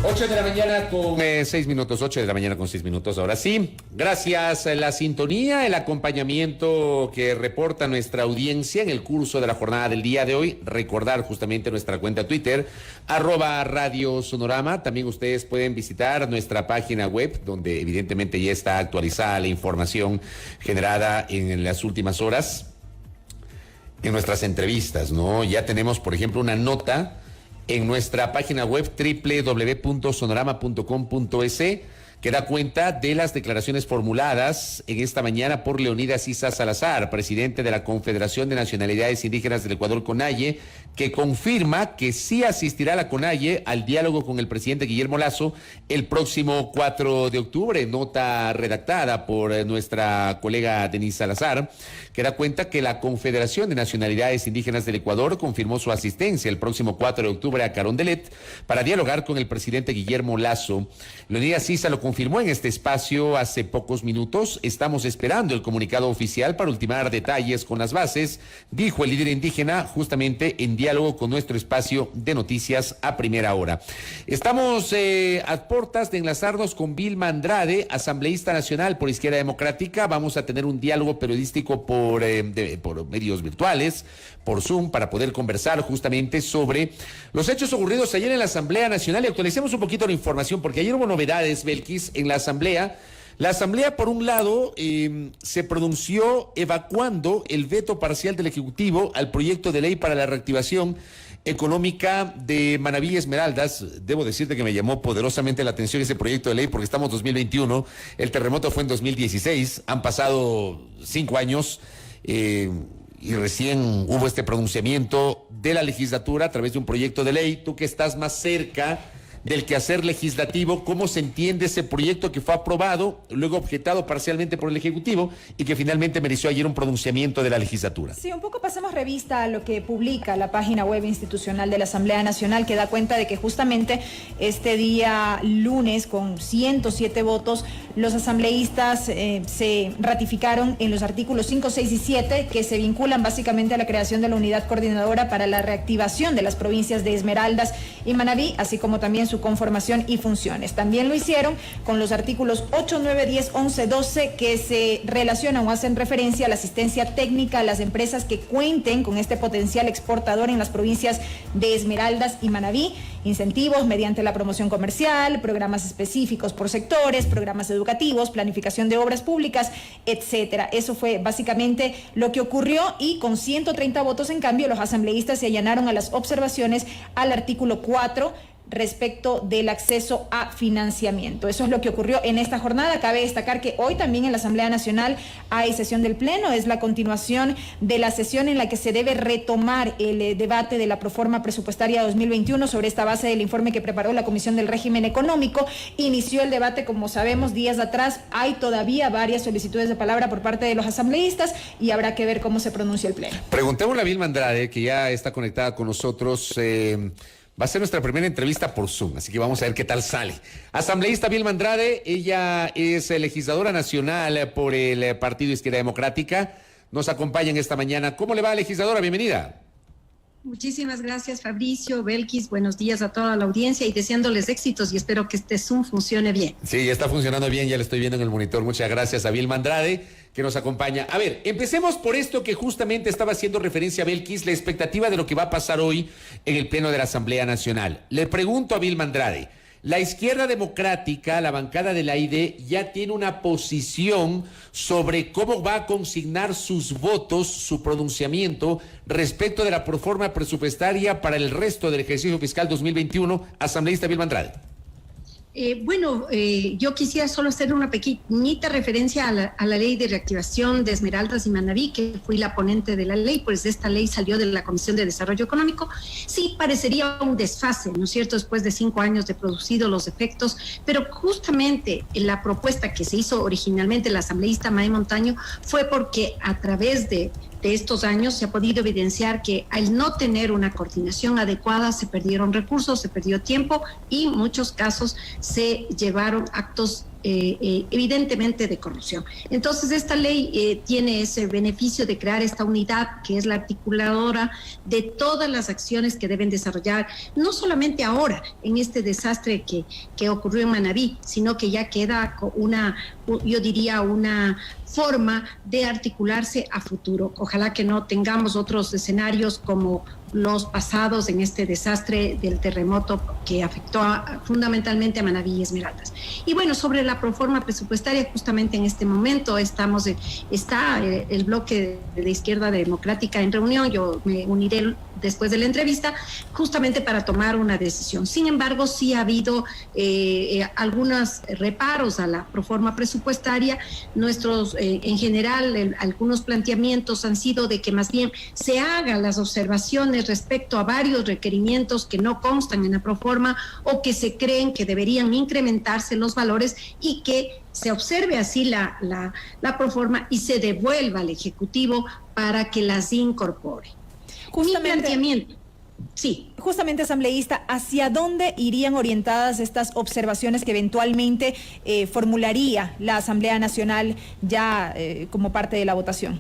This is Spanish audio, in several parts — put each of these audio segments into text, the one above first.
8 de la mañana con 6 minutos, 8 de la mañana con 6 minutos. Ahora sí, gracias a la sintonía, el acompañamiento que reporta nuestra audiencia en el curso de la jornada del día de hoy. Recordar justamente nuestra cuenta Twitter, @Radio Sonorama. También ustedes pueden visitar nuestra página web, donde evidentemente ya está actualizada la información generada en las últimas horas en nuestras entrevistas, ¿no? Ya tenemos, por ejemplo, una nota en nuestra página web www.sonorama.com.es que da cuenta de las declaraciones formuladas en esta mañana por Leonidas Issa Salazar, presidente de la Confederación de Nacionalidades Indígenas del Ecuador, CONAIE, que confirma que sí asistirá a la CONAIE al diálogo con el presidente Guillermo Lasso el próximo 4 de octubre. Nota redactada por nuestra colega Denise Salazar, que da cuenta que la Confederación de Nacionalidades Indígenas del Ecuador confirmó su asistencia el próximo 4 de octubre a Carondelet para dialogar con el presidente Guillermo Lasso. Leonidas Issa lo confirmó en este espacio hace pocos minutos. Estamos esperando el comunicado oficial para ultimar detalles con las bases, dijo el líder indígena, justamente en diálogo con nuestro espacio de noticias a primera hora. Estamos a puertas de enlazarnos con Vilma Andrade, asambleísta nacional por Izquierda Democrática. Vamos a tener un diálogo periodístico por medios virtuales, por Zoom, para poder conversar justamente sobre los hechos ocurridos ayer en la Asamblea Nacional. Y actualicemos un poquito la información, porque ayer hubo novedades, Belkis, en la Asamblea. La Asamblea, por un lado, se pronunció evacuando el veto parcial del Ejecutivo al proyecto de ley para la reactivación económica de Manabí y Esmeraldas. Debo decirte que me llamó poderosamente la atención ese proyecto de ley, porque estamos en 2021, el terremoto fue en 2016, han pasado 5 años, y recién hubo este pronunciamiento de la legislatura a través de un proyecto de ley. Tú que estás más cerca del quehacer legislativo, ¿cómo se entiende ese proyecto que fue aprobado, luego objetado parcialmente por el Ejecutivo y que finalmente mereció ayer un pronunciamiento de la legislatura? Sí, un poco pasemos revista a lo que publica la página web institucional de la Asamblea Nacional, que da cuenta de que justamente este día lunes, con 107 votos, los asambleístas se ratificaron en los artículos 5, 6 y 7, que se vinculan básicamente a la creación de la unidad coordinadora para la reactivación de las provincias de Esmeraldas y Manabí, así como también su conformación y funciones. También lo hicieron con los artículos 8, 9, 10, 11, 12, que se relacionan o hacen referencia a la asistencia técnica a las empresas que cuenten con este potencial exportador en las provincias de Esmeraldas y Manabí, incentivos mediante la promoción comercial, programas específicos por sectores, programas educativos, planificación de obras públicas, etcétera. Eso fue básicamente lo que ocurrió, y con 130 votos, en cambio, los asambleístas se allanaron a las observaciones al artículo 4, respecto del acceso a financiamiento. Eso es lo que ocurrió en esta jornada. Cabe destacar que hoy también en la Asamblea Nacional hay sesión del Pleno. Es la continuación de la sesión en la que se debe retomar el debate de la proforma presupuestaria 2021 sobre esta base del informe que preparó la Comisión del Régimen Económico. Inició el debate, como sabemos, días atrás. Hay todavía varias solicitudes de palabra por parte de los asambleístas y habrá que ver cómo se pronuncia el Pleno. Preguntémosle a Vilma Andrade, que ya está conectada con nosotros. Va a ser nuestra primera entrevista por Zoom, así que vamos a ver qué tal sale. Asambleísta Vilma Andrade, ella es legisladora nacional por el Partido Izquierda Democrática. Nos acompaña en esta mañana. ¿Cómo le va, legisladora? Bienvenida. Muchísimas gracias, Fabricio, Belkis. Buenos días a toda la audiencia y deseándoles éxitos, y espero que este Zoom funcione bien. Sí, ya está funcionando bien, ya lo estoy viendo en el monitor. Muchas gracias a Vilma Andrade, que nos acompaña. A ver, empecemos por esto que justamente estaba haciendo referencia a Belkis, la expectativa de lo que va a pasar hoy en el Pleno de la Asamblea Nacional. Le pregunto a Vilma Andrade, la Izquierda Democrática, la bancada de la ID, ya tiene una posición sobre cómo va a consignar sus votos, su pronunciamiento respecto de la proforma presupuestaria para el resto del ejercicio fiscal 2021. Asambleísta Vilma Andrade. Yo quisiera solo hacer una pequeñita referencia a la ley de reactivación de Esmeraldas y Manabí, que fui la ponente de la ley, pues esta ley salió de la Comisión de Desarrollo Económico. Sí, parecería un desfase, ¿no es cierto?, después de 5 años de producido los efectos, pero justamente la propuesta que se hizo originalmente la asambleísta May Montaño fue porque a través de estos años se ha podido evidenciar que al no tener una coordinación adecuada se perdieron recursos, se perdió tiempo y en muchos casos se llevaron actos evidentemente de corrupción. Entonces, esta ley tiene ese beneficio de crear esta unidad que es la articuladora de todas las acciones que deben desarrollar, no solamente ahora en este desastre que ocurrió en Manabí, sino que ya queda yo diría una forma de articularse a futuro. Ojalá que no tengamos otros escenarios como los pasados en este desastre del terremoto que afectó fundamentalmente a Manabí y Esmeraldas. Y bueno, sobre la proforma presupuestaria, justamente en este momento está el bloque de la izquierda democrática en reunión. Yo me uniré después de la entrevista justamente para tomar una decisión. Sin embargo, sí ha habido algunos reparos a la proforma presupuestaria. En general, algunos planteamientos han sido de que más bien se hagan las observaciones respecto a varios requerimientos que no constan en la proforma o que se creen que deberían incrementarse los valores y que se observe así la proforma y se devuelva al Ejecutivo para que las incorpore. Mi planteamiento. Sí. Justamente, asambleísta, ¿hacia dónde irían orientadas estas observaciones que eventualmente formularía la Asamblea Nacional ya como parte de la votación?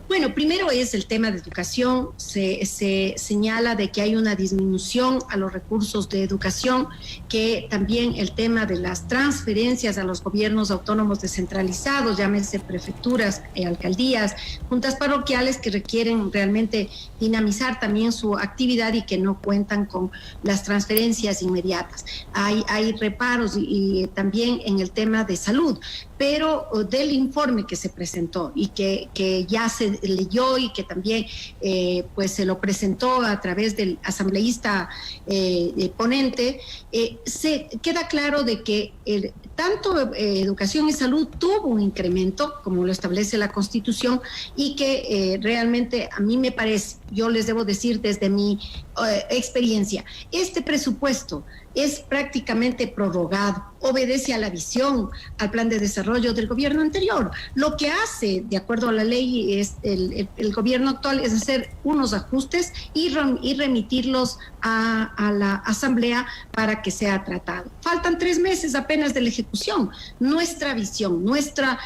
Bueno, primero es el tema de educación. Se señala de que hay una disminución a los recursos de educación, que también el tema de las transferencias a los gobiernos autónomos descentralizados, llámese prefecturas, alcaldías, juntas parroquiales, que requieren realmente dinamizar también su actividad y que no cuentan con las transferencias inmediatas. Hay reparos y también en el tema de salud, pero del informe que se presentó y que ya se leyó y que también pues se lo presentó a través del asambleísta ponente, se queda claro de que tanto educación y salud tuvo un incremento, como lo establece la Constitución, y que realmente a mí me parece, yo les debo decir desde mi experiencia, este presupuesto es prácticamente prorrogado, obedece a la visión, al plan de desarrollo del gobierno anterior. Lo que hace, de acuerdo a la ley, es el gobierno actual es hacer unos ajustes y remitirlos a la Asamblea para que sea tratado. Faltan 3 meses apenas de la ejecución. Nuestra visión, nuestra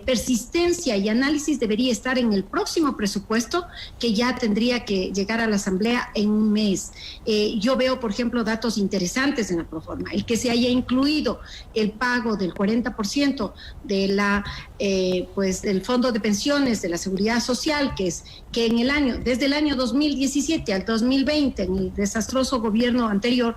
persistencia y análisis debería estar en el próximo presupuesto, que ya tendría que llegar a la Asamblea en un mes. Yo veo, por ejemplo, datos interesantes en la proforma, el que se haya incluido el pago del 40% de del fondo de pensiones de la Seguridad Social, que desde el año 2017 al 2020, en el desastroso gobierno anterior,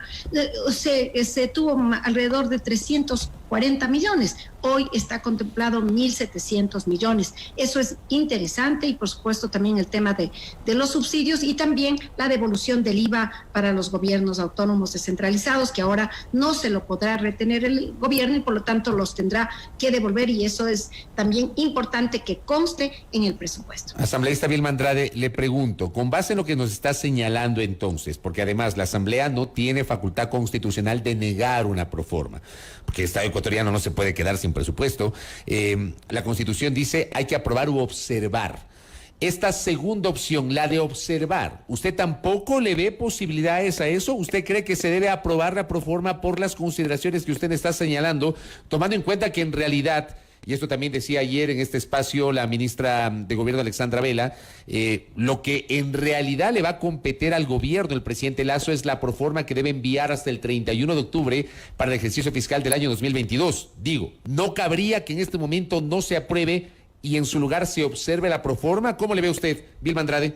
se tuvo alrededor de 340 millones. Hoy está contemplado 1.700 millones. Eso es interesante, y por supuesto también el tema de los subsidios y también la devolución del IVA para los gobiernos autónomos descentralizados, que ahora no se lo podrá retener el gobierno y por lo tanto los tendrá que devolver, y eso es también importante que conste en el presupuesto. Asambleísta Vilma Andrade, le pregunto, con base en lo que nos está señalando entonces, porque además la Asamblea no tiene facultad constitucional de negar una proforma, porque el Estado ecuatoriano no se puede quedar sin presupuesto, la Constitución dice hay que aprobar u observar. Esta segunda opción, la de observar, ¿usted tampoco le ve posibilidades a eso? ¿Usted cree que se debe aprobar la proforma por las consideraciones que usted está señalando, tomando en cuenta que en realidad, y esto también decía ayer en este espacio la ministra de Gobierno Alexandra Vela, lo que en realidad le va a competir al gobierno, el presidente Lasso, es la proforma que debe enviar hasta el 31 de octubre para el ejercicio fiscal del año 2022? Digo, ¿no cabría que en este momento no se apruebe y en su lugar se observe la proforma? ¿Cómo le ve usted, Vilma Andrade?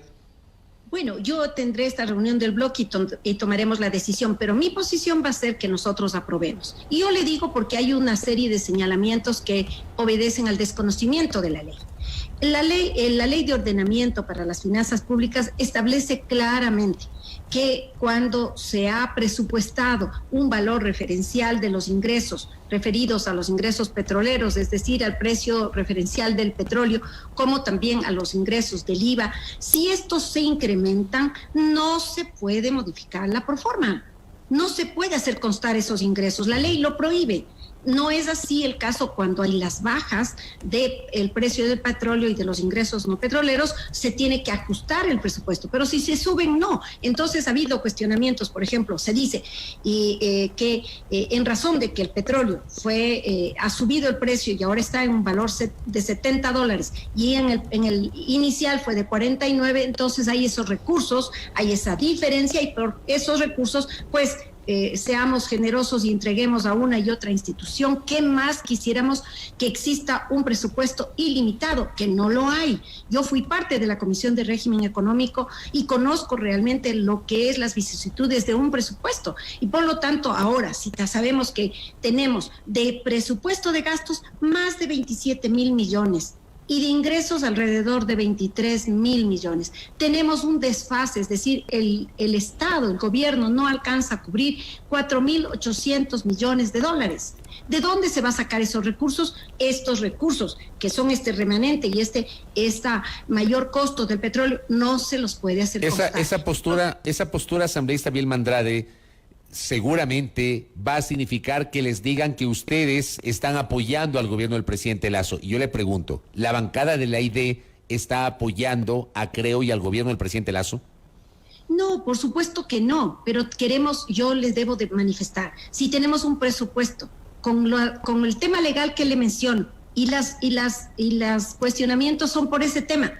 Bueno, yo tendré esta reunión del bloque y tomaremos la decisión, pero mi posición va a ser que nosotros aprobemos. Y yo le digo porque hay una serie de señalamientos que obedecen al desconocimiento de la ley. La ley de ordenamiento para las finanzas públicas establece claramente que cuando se ha presupuestado un valor referencial de los ingresos referidos a los ingresos petroleros, es decir, al precio referencial del petróleo, como también a los ingresos del IVA, si estos se incrementan, no se puede modificar la proforma. No se puede hacer constar esos ingresos. La ley lo prohíbe. No es así el caso cuando hay las bajas del precio del petróleo y de los ingresos no petroleros, se tiene que ajustar el presupuesto, pero si se suben, no. Entonces ha habido cuestionamientos, por ejemplo, se dice que en razón de que el petróleo ha subido el precio y ahora está en un valor de $70 y en el inicial fue de 49, entonces hay esos recursos, hay esa diferencia y por esos recursos, pues, seamos generosos y entreguemos a una y otra institución. ¿Qué más quisiéramos? Que exista un presupuesto ilimitado, que no lo hay. Yo fui parte de la Comisión de Régimen Económico y conozco realmente lo que es las vicisitudes de un presupuesto. Y por lo tanto, ahora, si sabemos que tenemos de presupuesto de gastos más de 27,000 millones, y de ingresos alrededor de 23,000 millones. Tenemos un desfase, es decir, el Estado, el gobierno no alcanza a cubrir 4,800 millones de dólares. ¿De dónde se va a sacar esos recursos? Estos recursos, que son este remanente y esta mayor costo del petróleo, no se los puede hacer costar. Esa postura, asambleísta Vilma Andrade, seguramente va a significar que les digan que ustedes están apoyando al gobierno del presidente Lasso. Y yo le pregunto, ¿la bancada de la ID está apoyando a Creo y al gobierno del presidente Lasso? No, por supuesto que no, pero yo les debo de manifestar, si tenemos un presupuesto con el tema legal que le menciono y las cuestionamientos son por ese tema,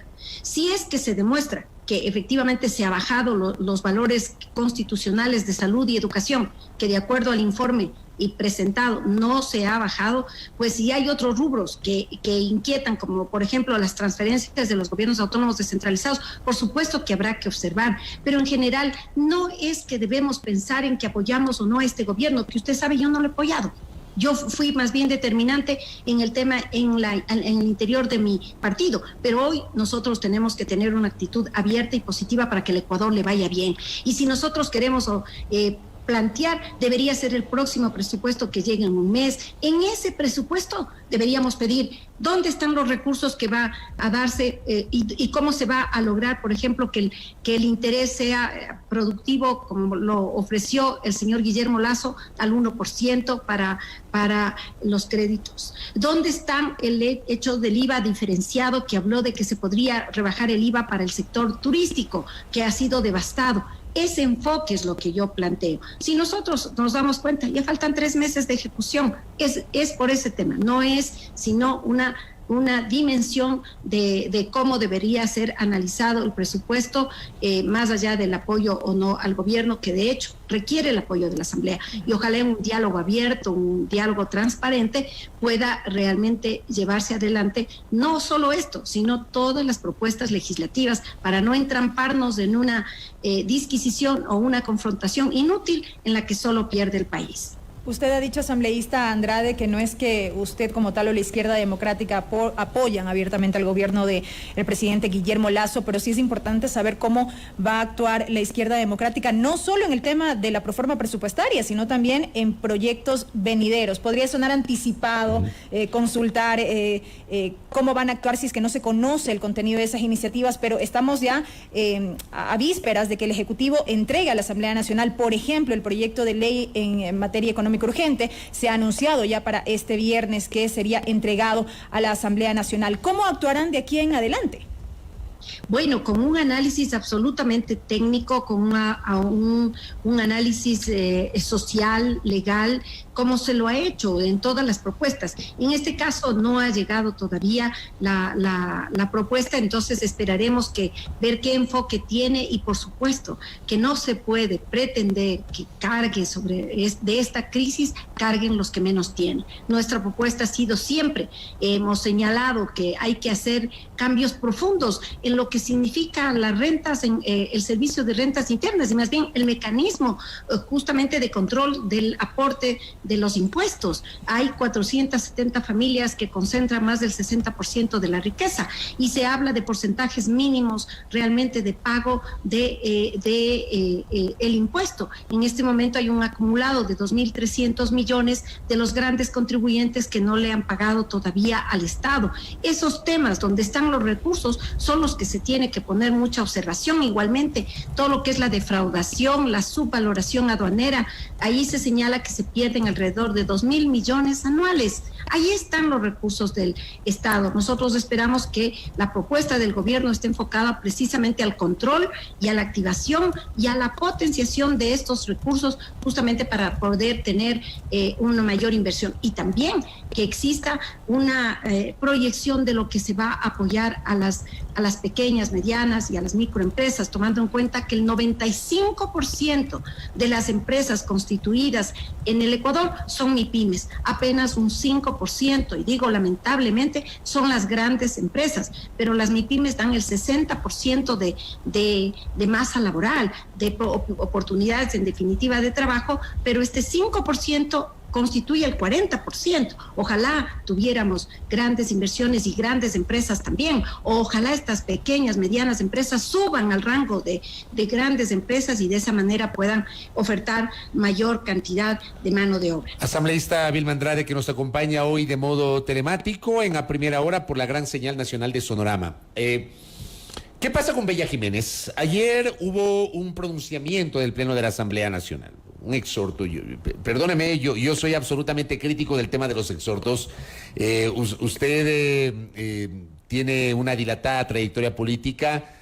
si es que se demuestra que efectivamente se ha bajado los valores constitucionales de salud y educación, que de acuerdo al informe y presentado no se ha bajado, pues si hay otros rubros que inquietan, como por ejemplo las transferencias de los gobiernos autónomos descentralizados, por supuesto que habrá que observar, pero en general no es que debemos pensar en que apoyamos o no a este gobierno, que usted sabe yo no lo he apoyado. Yo fui más bien determinante en el tema en el interior de mi partido, pero hoy nosotros tenemos que tener una actitud abierta y positiva para que el Ecuador le vaya bien. Y si nosotros queremos plantear, debería ser el próximo presupuesto que llegue en un mes. En ese presupuesto deberíamos pedir dónde están los recursos que va a darse y cómo se va a lograr, por ejemplo, que el interés sea productivo, como lo ofreció el señor Guillermo Lasso, al 1% para los créditos. ¿Dónde está el hecho del IVA diferenciado, que habló de que se podría rebajar el IVA para el sector turístico, que ha sido devastado? Ese enfoque es lo que yo planteo. Si nosotros nos damos cuenta, ya faltan 3 meses de ejecución, es por ese tema, no es sino una dimensión de cómo debería ser analizado el presupuesto, más allá del apoyo o no al gobierno, que de hecho requiere el apoyo de la Asamblea. Y ojalá un diálogo abierto, un diálogo transparente pueda realmente llevarse adelante, no solo esto, sino todas las propuestas legislativas, para no entramparnos en una disquisición o una confrontación inútil en la que solo pierde el país. Usted ha dicho, asambleísta Andrade, que no es que usted como tal o la izquierda democrática apoyan abiertamente al gobierno del presidente Guillermo Lasso, pero sí es importante saber cómo va a actuar la izquierda democrática, no solo en el tema de la proforma presupuestaria, sino también en proyectos venideros. Podría sonar anticipado, consultar cómo van a actuar si es que no se conoce el contenido de esas iniciativas, pero estamos ya a vísperas de que el Ejecutivo entregue a la Asamblea Nacional, por ejemplo, el proyecto de ley en materia económica urgente. Se ha anunciado ya para este viernes que sería entregado a la Asamblea Nacional. ¿Cómo actuarán de aquí en adelante? Bueno, con un análisis absolutamente técnico, con un análisis social, legal, como se lo ha hecho en todas las propuestas. En este caso no ha llegado todavía la propuesta, entonces esperaremos ver qué enfoque tiene, y por supuesto que no se puede pretender que cargue de esta crisis, carguen los que menos tienen. Nuestra propuesta ha sido siempre, hemos señalado que hay que hacer cambios profundos en lo que significa las rentas, en el servicio de rentas internas, y más bien el mecanismo justamente de control del aporte de los impuestos. Hay 470 familias que concentran más del 60% de la riqueza, y se habla de porcentajes mínimos realmente de pago el impuesto. En este momento hay un acumulado de 2.300 millones de los grandes contribuyentes que no le han pagado todavía al Estado. Esos temas donde están los recursos son los que se tiene que poner mucha observación. Igualmente, todo lo que es la defraudación, la subvaloración aduanera, ahí se señala que se pierden alrededor de 2.000 millones anuales. Ahí están los recursos del Estado. Nosotros esperamos que la propuesta del gobierno esté enfocada precisamente al control y a la activación y a la potenciación de estos recursos, justamente para poder tener una mayor inversión, y también que exista una proyección de lo que se va a apoyar a las pequeñas, medianas y a las microempresas, tomando en cuenta que el 95% de las empresas constituidas en el Ecuador son MIPYMES, apenas un 5%, y digo lamentablemente, son las grandes empresas, pero las MIPYMES dan el 60% de masa laboral, de oportunidades en definitiva de trabajo, pero este 5% constituye el 40%. Ojalá tuviéramos grandes inversiones y grandes empresas también, o ojalá estas pequeñas, medianas empresas suban al rango de grandes empresas y de esa manera puedan ofertar mayor cantidad de mano de obra. Asambleísta Vilma Andrade, que nos acompaña hoy de modo telemático en A Primera Hora por la gran señal nacional de Sonorama. ¿Qué pasa con Bella Jiménez? Ayer hubo un pronunciamiento del Pleno de la Asamblea Nacional, un exhorto. Perdóneme, yo soy absolutamente crítico del tema de los exhortos. Usted tiene una dilatada trayectoria política.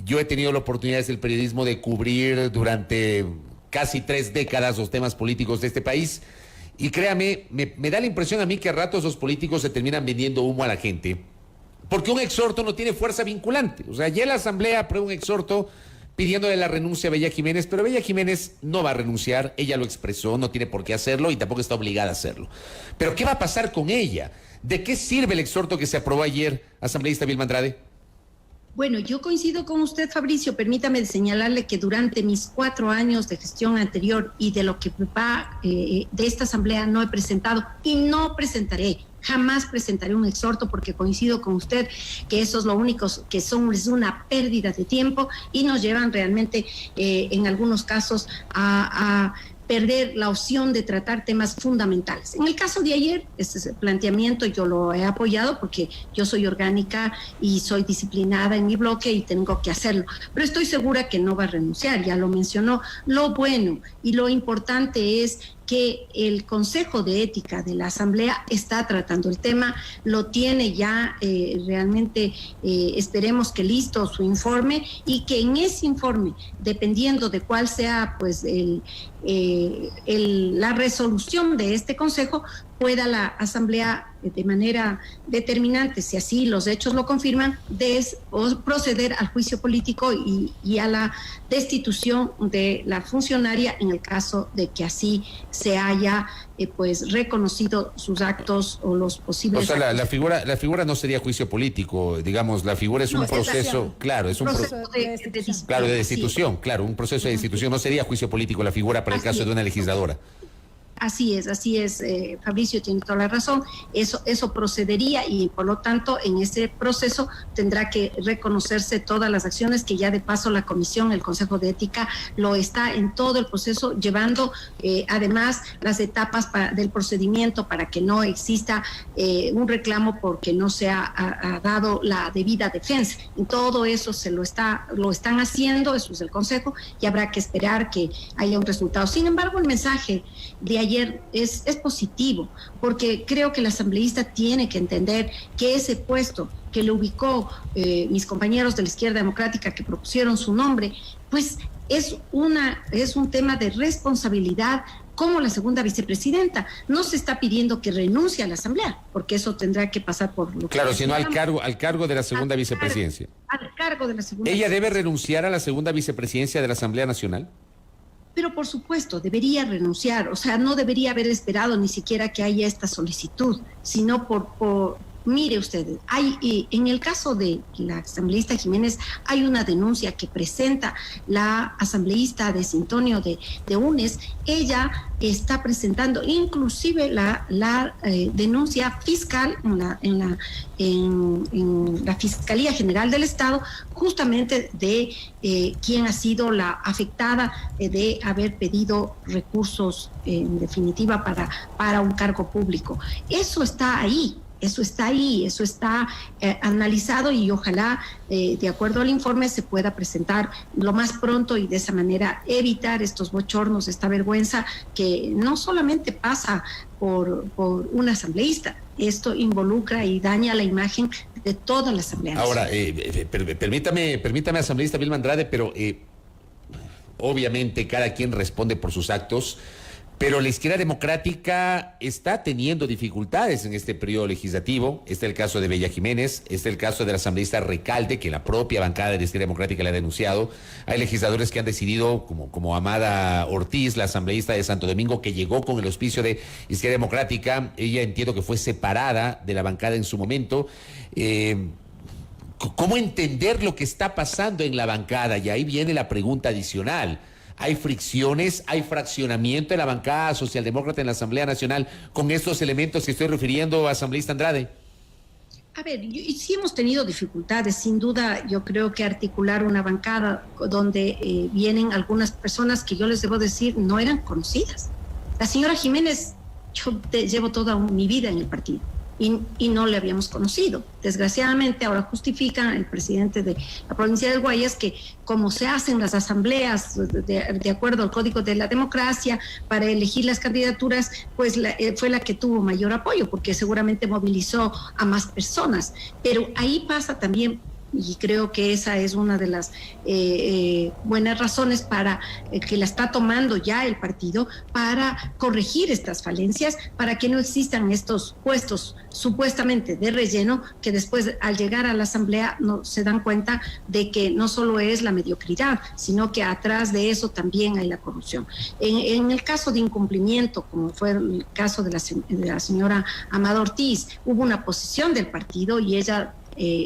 Yo he tenido la oportunidad desde el periodismo de cubrir durante casi 3 décadas los temas políticos de este país. Y créame, me da la impresión a mí que a ratos los políticos se terminan vendiendo humo a la gente, porque un exhorto no tiene fuerza vinculante. O sea, ya la Asamblea aprueba un exhorto pidiéndole la renuncia a Bella Jiménez, pero Bella Jiménez no va a renunciar, ella lo expresó, no tiene por qué hacerlo y tampoco está obligada a hacerlo. Pero ¿qué va a pasar con ella? ¿De qué sirve el exhorto que se aprobó ayer, asambleísta Vilma Andrade? Bueno, yo coincido con usted, Fabricio. Permítame señalarle que durante mis 4 años de gestión anterior y de lo que va de esta asamblea no he presentado y no presentaré. Jamás presentaré un exhorto, porque coincido con usted que eso es lo único que es una pérdida de tiempo y nos llevan realmente en algunos casos a perder la opción de tratar temas fundamentales. En el caso de ayer, este planteamiento yo lo he apoyado porque yo soy orgánica y soy disciplinada en mi bloque y tengo que hacerlo, pero estoy segura que no va a renunciar, ya lo mencionó. Lo bueno y lo importante es que el Consejo de Ética de la Asamblea está tratando el tema, lo tiene ya realmente, esperemos que listo su informe, y que en ese informe, dependiendo de cuál sea pues la resolución de este Consejo, pueda la Asamblea de manera determinante, si así los hechos lo confirman, proceder al juicio político y a la destitución de la funcionaria en el caso de que así se haya pues reconocido sus actos o los posibles. O sea, la figura no sería juicio político, digamos, la figura es un proceso, claro, es un proceso de destitución, claro, un proceso de destitución, no sería juicio político la figura para el caso de una legisladora. Así es, Fabricio tiene toda la razón, eso procedería, y por lo tanto en ese proceso tendrá que reconocerse todas las acciones que ya de paso la Comisión, el Consejo de Ética, lo está en todo el proceso llevando, además las etapas del procedimiento para que no exista un reclamo porque no se ha dado la debida defensa. En todo eso lo están haciendo, eso es el Consejo, y habrá que esperar que haya un resultado. Sin embargo, el mensaje de ayer es positivo, porque creo que el asambleísta tiene que entender que ese puesto que le ubicó mis compañeros de la izquierda democrática que propusieron su nombre, pues es un tema de responsabilidad como la segunda vicepresidenta. No se está pidiendo que renuncie a la asamblea, porque eso tendrá que pasar por lo claro, sino al cargo de la segunda vicepresidencia. Al cargo de la segunda. ¿Ella debe renunciar a la segunda vicepresidencia de la Asamblea Nacional? Pero por supuesto, debería renunciar, o sea, no debería haber esperado ni siquiera que haya esta solicitud, sino mire usted, en el caso de la asambleísta Jiménez, hay una denuncia que presenta la asambleísta de Sintonio de UNES. Ella está presentando inclusive la denuncia fiscal en la Fiscalía General del Estado, justamente de quien ha sido la afectada de haber pedido recursos en definitiva para un cargo público. Eso está ahí. Eso está ahí, eso está analizado y ojalá, de acuerdo al informe, se pueda presentar lo más pronto y de esa manera evitar estos bochornos, esta vergüenza que no solamente pasa por un asambleísta, esto involucra y daña la imagen de toda la Asamblea Nacional. Ahora, permítame, asambleísta Vilma Andrade, pero obviamente cada quien responde por sus actos. Pero la izquierda democrática está teniendo dificultades en este periodo legislativo. Este es el caso de Bella Jiménez, este es el caso del asambleísta Recalde, que la propia bancada de la izquierda democrática le ha denunciado. Hay legisladores que han decidido, como Amada Ortiz, la asambleísta de Santo Domingo, que llegó con el auspicio de izquierda democrática. Ella entiendo que fue separada de la bancada en su momento. ¿Cómo entender lo que está pasando en la bancada? Y ahí viene la pregunta adicional. ¿Hay fricciones, hay fraccionamiento en la bancada socialdemócrata en la Asamblea Nacional con estos elementos que estoy refiriendo, asambleísta Andrade? A ver, sí hemos tenido dificultades, sin duda. Yo creo que articular una bancada donde vienen algunas personas que yo les debo decir no eran conocidas. La señora Jiménez, yo llevo toda mi vida en el partido. Y no le habíamos conocido. Desgraciadamente, ahora justifica el presidente de la provincia del Guayas que como se hacen las asambleas de acuerdo al Código de la Democracia para elegir las candidaturas, pues fue la que tuvo mayor apoyo, porque seguramente movilizó a más personas. Pero ahí pasa también, y creo que esa es una de las buenas razones para que la está tomando ya el partido para corregir estas falencias, para que no existan estos puestos supuestamente de relleno que después al llegar a la asamblea no se dan cuenta de que no solo es la mediocridad, sino que atrás de eso también hay la corrupción. En el caso de incumplimiento, como fue el caso de la señora Amada Ortiz, hubo una posición del partido y ella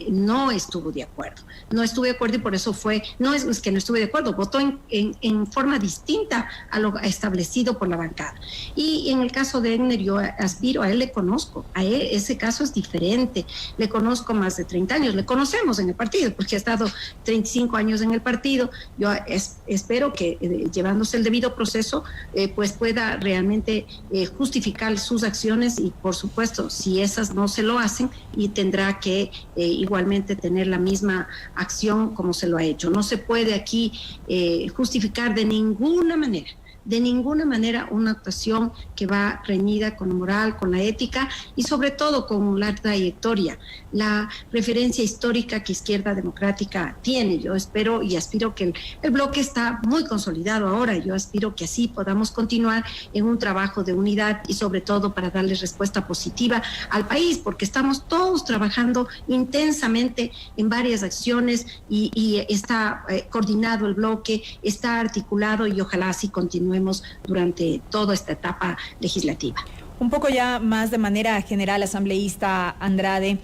no estuvo de acuerdo. No estuve de acuerdo y por eso no es que no estuve de acuerdo, votó en forma distinta a lo establecido por la bancada. Y en el caso de Egner, yo aspiro, a él le conozco, ese caso es diferente, le conozco más de 30 años, le conocemos en el partido, porque ha estado 35 años en el partido. Yo espero que llevándose el debido proceso, pues pueda realmente justificar sus acciones y por supuesto, si esas no se lo hacen, y tendrá que igualmente tener la misma acción como se lo ha hecho. No se puede aquí justificar de ninguna manera una actuación que va reñida con la moral, con la ética y sobre todo con la trayectoria, la referencia histórica que Izquierda Democrática tiene. Yo espero y aspiro que el bloque está muy consolidado ahora. Yo aspiro que así podamos continuar en un trabajo de unidad y sobre todo para darle respuesta positiva al país, porque estamos todos trabajando intensamente en varias acciones y está coordinado el bloque, está articulado y ojalá así continuemos durante toda esta etapa legislativa. Un poco ya más de manera general, asambleísta Andrade,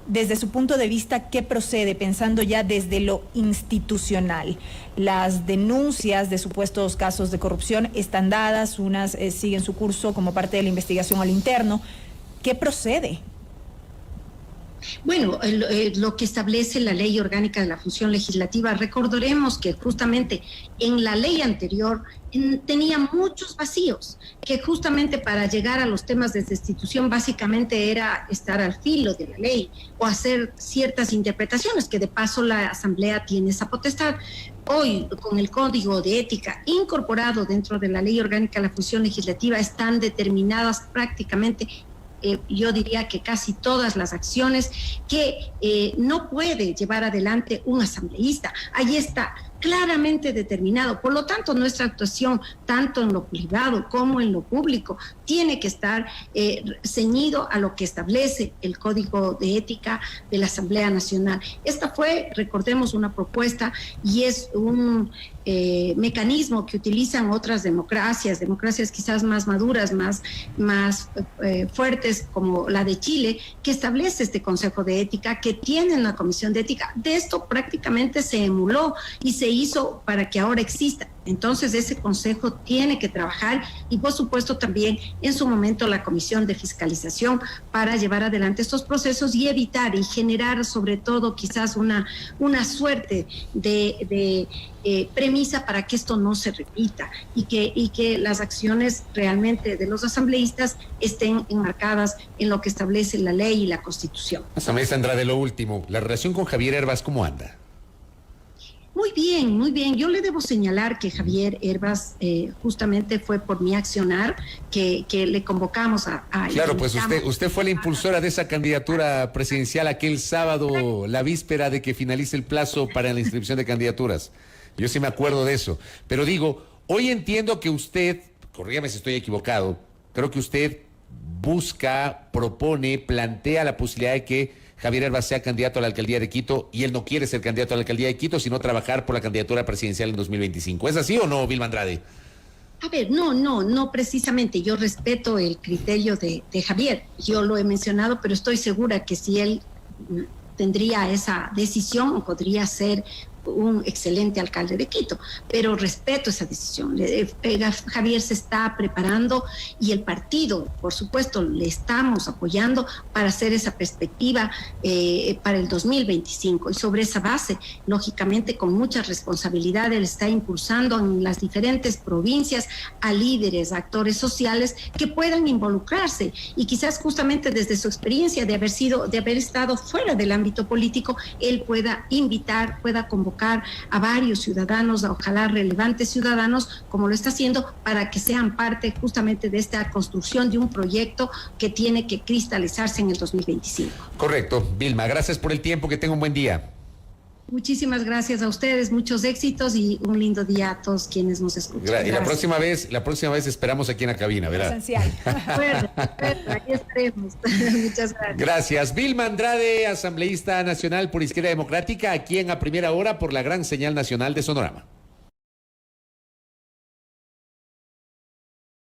desde su punto de vista, ¿qué procede pensando ya desde lo institucional? Las denuncias de supuestos casos de corrupción están dadas, unas siguen su curso como parte de la investigación al interno. ¿Qué procede? Bueno, lo que establece la Ley Orgánica de la Función Legislativa, recordaremos que justamente en la ley anterior tenía muchos vacíos, que justamente para llegar a los temas de destitución básicamente era estar al filo de la ley o hacer ciertas interpretaciones, que de paso la Asamblea tiene esa potestad. Hoy, con el Código de Ética incorporado dentro de la Ley Orgánica de la Función Legislativa, están determinadas prácticamente yo diría que casi todas las acciones que no puede llevar adelante un asambleísta. Ahí está claramente determinado. Por lo tanto, nuestra actuación, tanto en lo privado como en lo público, tiene que estar ceñido a lo que establece el Código de Ética de la Asamblea Nacional. Esta fue, recordemos, una propuesta y es un mecanismo que utilizan otras democracias quizás más maduras, más fuertes, como la de Chile, que establece este Consejo de Ética, que tiene una comisión de ética. De esto prácticamente se emuló y se hizo para que ahora exista. Entonces ese consejo tiene que trabajar y por supuesto también en su momento la comisión de fiscalización para llevar adelante estos procesos y evitar y generar sobre todo quizás una suerte de premisa para que esto no se repita y que las acciones realmente de los asambleístas estén enmarcadas en lo que establece la ley y la Constitución. Asambleísta Andrade, lo último, la relación con Javier Hervas, ¿cómo anda? Muy bien, muy bien. Yo le debo señalar que Javier Hervas justamente fue por mi accionar que le convocamos a claro, pues usted fue la impulsora de esa candidatura presidencial aquel sábado, la víspera de que finalice el plazo para la inscripción de candidaturas. Yo sí me acuerdo de eso. Pero digo, hoy entiendo que usted, corrígame si estoy equivocado, creo que usted busca, propone, plantea la posibilidad de que Javier Hervas sea candidato a la alcaldía de Quito y él no quiere ser candidato a la alcaldía de Quito, sino trabajar por la candidatura presidencial en 2025. ¿Es así o no, Vilma Andrade? A ver, no precisamente. Yo respeto el criterio de Javier. Yo lo he mencionado, pero estoy segura que si él tendría esa decisión, podría ser un excelente alcalde de Quito, pero respeto esa decisión. Javier se está preparando y el partido, por supuesto, le estamos apoyando para hacer esa perspectiva para el 2025 y sobre esa base, lógicamente, con mucha responsabilidad, él está impulsando en las diferentes provincias a líderes, a actores sociales que puedan involucrarse y quizás justamente desde su experiencia de haber estado fuera del ámbito político, él pueda invitar, pueda convocar a varios ciudadanos, ojalá relevantes ciudadanos, como lo está haciendo, para que sean parte justamente de esta construcción de un proyecto que tiene que cristalizarse en el 2025. Correcto. Vilma, gracias por el tiempo, que tenga un buen día. Muchísimas gracias a ustedes, muchos éxitos y un lindo día a todos quienes nos escuchan. Y la próxima vez esperamos aquí en la cabina, ¿verdad? Esencial. Aquí estaremos. Muchas gracias. Gracias. Vilma Andrade, asambleísta nacional por Izquierda Democrática, aquí en A Primera Hora por la gran señal nacional de Sonorama.